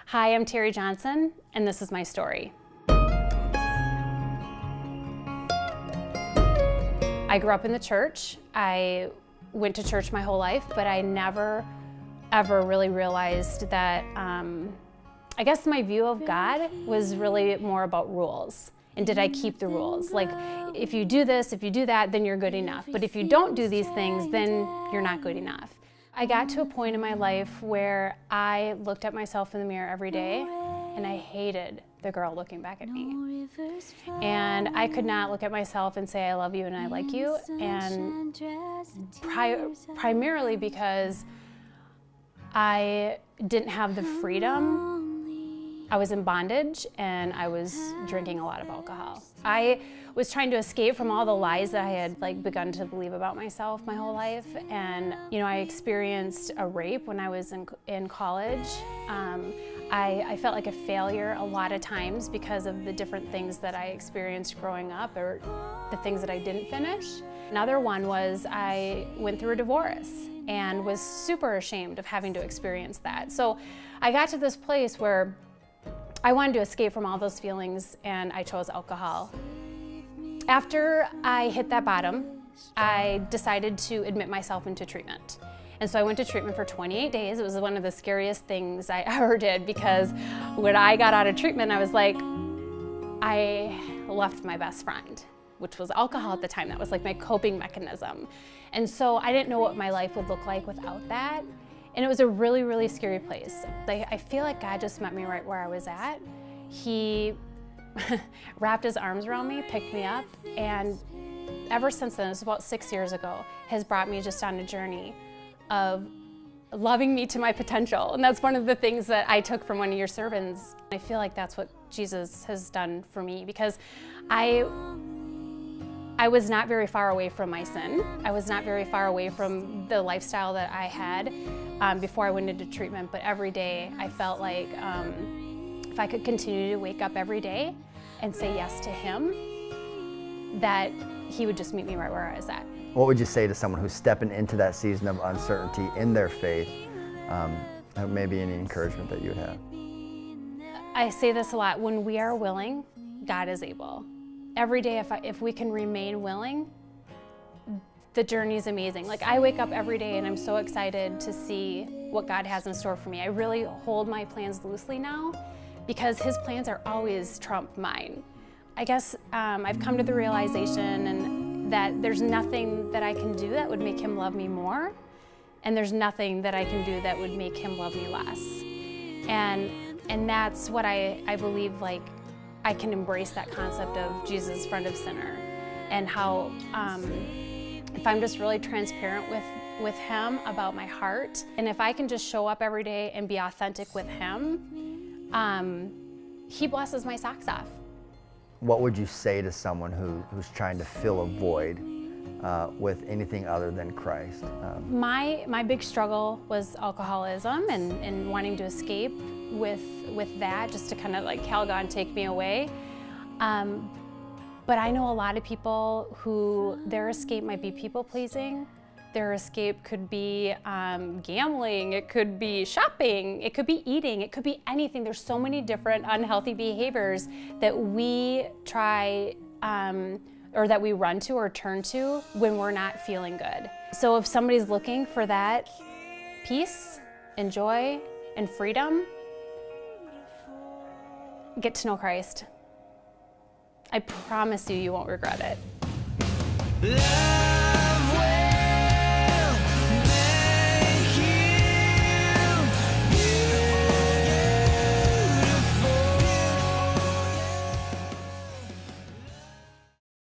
Hi, I'm TeriJohnson, and this is my story. I grew up in the church. I went to church my whole life, but I never, ever really realized that, I guess my view of God was really more about rules. And did I keep the rules? Like, if you do this, if you do that, then you're good enough. But if you don't do these things, then you're not good enough. I got to a point in my life where I looked at myself in the mirror every day and I hated the girl looking back at me. And I could not look at myself and say I love you and I like you, and primarily because I didn't have the freedom. I was in bondage and I was drinking a lot of alcohol. I was trying to escape from all the lies that I had begun to believe about myself my whole life. And I experienced a rape when I was in college. I felt like a failure a lot of times because of the different things that I experienced growing up, or the things that I didn't finish. Another one was I went through a divorce and was super ashamed of having to experience that. So I got to this place where I wanted to escape from all those feelings, and I chose alcohol. After I hit that bottom, I decided to admit myself into treatment. And so I went to treatment for 28 days. It was one of the scariest things I ever did, because when I got out of treatment, I was like, I left my best friend, which was alcohol at the time. That was like my coping mechanism. And so I didn't know what my life would look like without that. And it was a really, really scary place. I feel like God just met me right where I was at. He wrapped his arms around me, picked me up, and ever since then, it was about 6 years ago, has brought me just on a journey of loving me to my potential. And that's one of the things that I took from one of your sermons. I feel like that's what Jesus has done for me, because I was not very far away from my sin. I was not very far away from the lifestyle that I had before I went into treatment, but every day I felt like if I could continue to wake up every day and say yes to him, that he would just meet me right where I was at. What would you say to someone who's stepping into that season of uncertainty in their faith? Maybe any encouragement that you would have? I say this a lot: when we are willing, God is able. Every day, if we can remain willing, the journey is amazing. Like, I wake up every day and I'm so excited to see what God has in store for me. I really hold my plans loosely now, because his plans are always trump mine. I guess I've come to the realization that there's nothing that I can do that would make him love me more, and there's nothing that I can do that would make him love me less. And that's what I believe, like, I can embrace that concept of Jesus, friend of sinner, and how if I'm just really transparent with him about my heart, and if I can just show up every day and be authentic with him, he blesses my socks off. What would you say to someone who's trying to fill a void with anything other than Christ? My big struggle was alcoholism and wanting to escape with that, just to kind of like, God, take me away. But I know a lot of people who their escape might be people pleasing. Their escape could be gambling, it could be shopping, it could be eating, it could be anything. There's so many different unhealthy behaviors that we try or that we run to or turn to when we're not feeling good. So if somebody's looking for that peace and joy and freedom, get to know Christ. I promise you, you won't regret it.